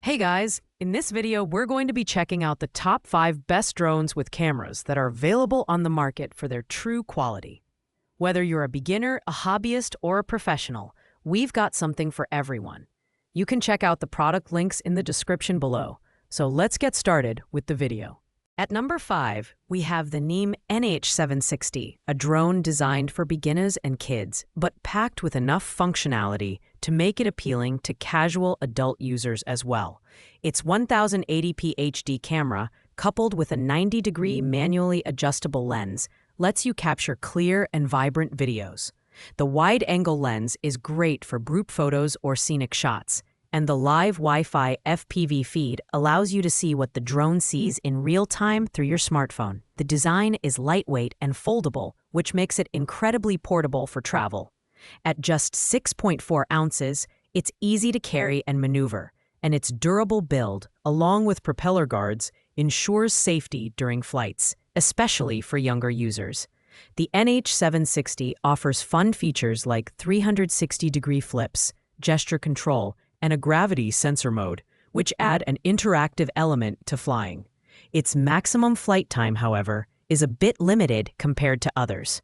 Hey guys, in this video we're going to be checking out the top 5 best drones with cameras that are available on the market for their true quality. Whether you're a beginner, a hobbyist, or a professional, we've got something for everyone. You can check out the product links in the description below. So let's get started with the video. At number 5, we have the NEM NH760, a drone designed for beginners and kids, but packed with enough functionality to make it appealing to casual adult users as well. Its 1080p HD camera, coupled with a 90-degree manually adjustable lens, lets you capture clear and vibrant videos. The wide-angle lens is great for group photos or scenic shots, and the live Wi-Fi FPV feed allows you to see what the drone sees in real time through your smartphone. The design is lightweight and foldable, which makes it incredibly portable for travel. At just 6.4 ounces, it's easy to carry and maneuver, and its durable build, along with propeller guards, ensures safety during flights, especially for younger users. The NH760 offers fun features like 360-degree flips, gesture control, and a gravity sensor mode, which add an interactive element to flying. Its maximum flight time, however, is a bit limited compared to others,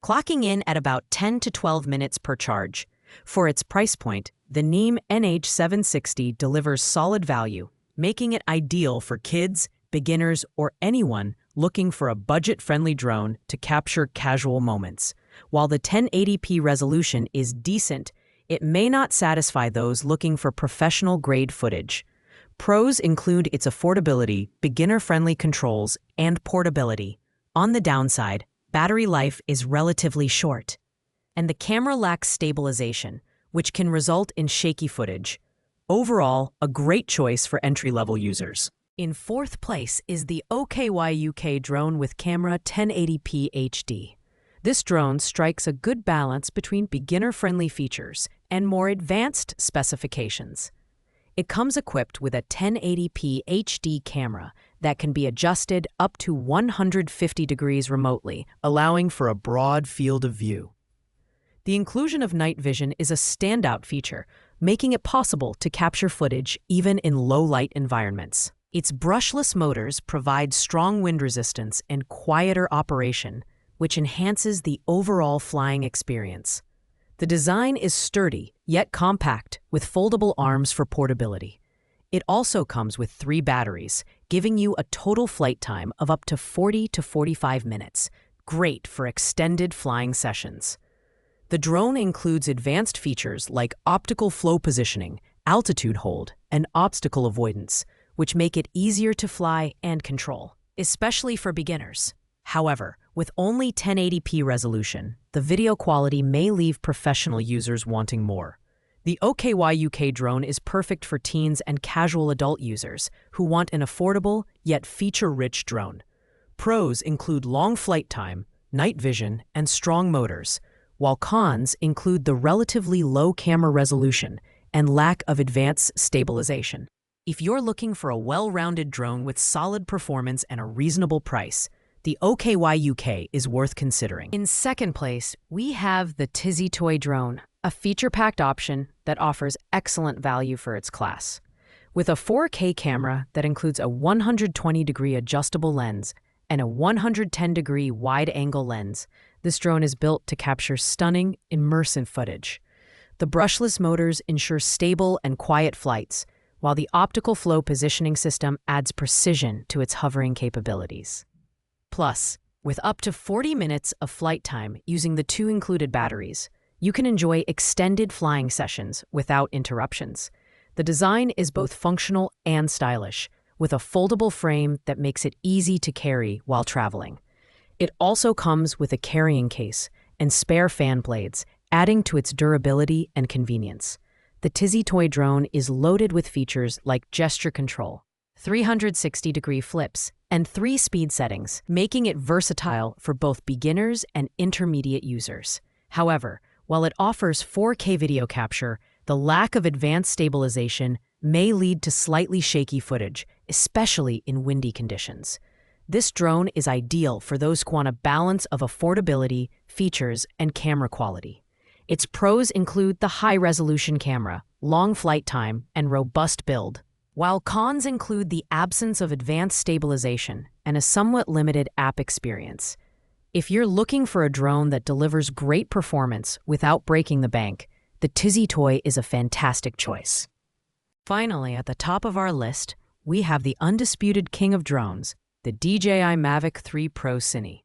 clocking in at about 10 to 12 minutes per charge. For its price point, the NEM NH760 delivers solid value, making it ideal for kids, beginners, or anyone looking for a budget-friendly drone to capture casual moments. While the 1080p resolution is decent, it may not satisfy those looking for professional-grade footage. Pros include its affordability, beginner-friendly controls, and portability. On the downside, battery life is relatively short, and the camera lacks stabilization, which can result in shaky footage. Overall, a great choice for entry-level users. In fourth place is the OKY UK drone with camera 1080p HD. This drone strikes a good balance between beginner-friendly features and more advanced specifications. It comes equipped with a 1080p HD camera that can be adjusted up to 150 degrees remotely, allowing for a broad field of view. The inclusion of night vision is a standout feature, making it possible to capture footage even in low-light environments. Its brushless motors provide strong wind resistance and quieter operation, which enhances the overall flying experience. The design is sturdy, yet compact, with foldable arms for portability. It also comes with 3 batteries, giving you a total flight time of up to 40 to 45 minutes, great for extended flying sessions. The drone includes advanced features like optical flow positioning, altitude hold, and obstacle avoidance, which make it easier to fly and control, especially for beginners. However, with only 1080p resolution, the video quality may leave professional users wanting more. The OKY UK drone is perfect for teens and casual adult users who want an affordable yet feature-rich drone. Pros include long flight time, night vision, and strong motors, while cons include the relatively low camera resolution and lack of advanced stabilization. If you're looking for a well-rounded drone with solid performance and a reasonable price, the OKY UK is worth considering. In second place, we have the Tizzy Toy drone, a feature-packed option that offers excellent value for its class. With a 4K camera that includes a 120-degree adjustable lens and a 110-degree wide-angle lens, this drone is built to capture stunning, immersive footage. The brushless motors ensure stable and quiet flights, while the optical flow positioning system adds precision to its hovering capabilities. Plus, with up to 40 minutes of flight time using the 2 included batteries, you can enjoy extended flying sessions without interruptions. The design is both functional and stylish, with a foldable frame that makes it easy to carry while traveling. It also comes with a carrying case and spare fan blades, adding to its durability and convenience. The Tizzy Toy drone is loaded with features like gesture control, 360-degree flips, and 3 speed settings, making it versatile for both beginners and intermediate users. However, while it offers 4K video capture, the lack of advanced stabilization may lead to slightly shaky footage, especially in windy conditions. This drone is ideal for those who want a balance of affordability, features, and camera quality. Its pros include the high-resolution camera, long flight time, and robust build, while cons include the absence of advanced stabilization and a somewhat limited app experience. If you're looking for a drone that delivers great performance without breaking the bank, the Tizzy toy is a fantastic choice. Finally, at the top of our list, we have the undisputed king of drones, the DJI Mavic 3 Pro Cine.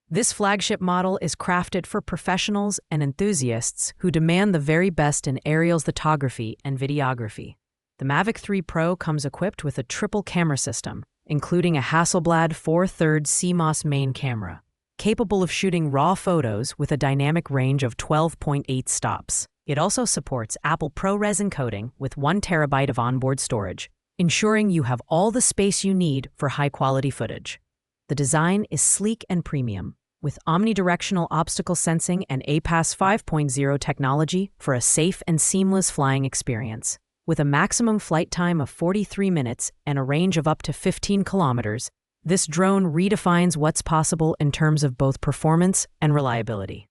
This flagship model is crafted for professionals and enthusiasts who demand the very best in aerial photography and videography. The Mavic 3 Pro comes equipped with a triple camera system, including a Hasselblad 4/3 CMOS main camera, capable of shooting raw photos with a dynamic range of 12.8 stops. It also supports Apple ProRes encoding with 1 terabyte of onboard storage, ensuring you have all the space you need for high-quality footage. The design is sleek and premium, with omnidirectional obstacle sensing and APAS 5.0 technology for a safe and seamless flying experience. With a maximum flight time of 43 minutes and a range of up to 15 kilometers, this drone redefines what's possible in terms of both performance and reliability.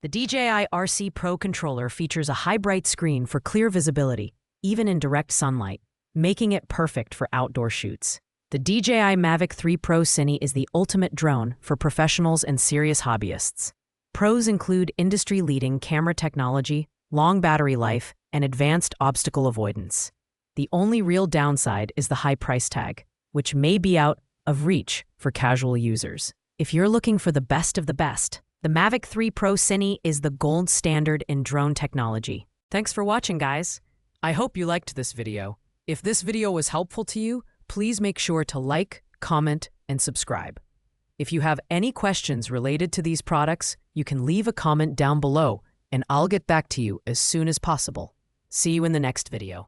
The DJI RC Pro controller features a high-bright screen for clear visibility, even in direct sunlight, making it perfect for outdoor shoots. The DJI Mavic 3 Pro Cine is the ultimate drone for professionals and serious hobbyists. Pros include industry-leading camera technology, long battery life, and advanced obstacle avoidance. The only real downside is the high price tag, which may be out of reach for casual users. If you're looking for the best of the best, the Mavic 3 Pro Cine is the gold standard in drone technology. Thanks for watching, guys. I hope you liked this video. If this video was helpful to you, please make sure to like, comment, and subscribe. If you have any questions related to these products, you can leave a comment down below, and I'll get back to you as soon as possible. See you in the next video.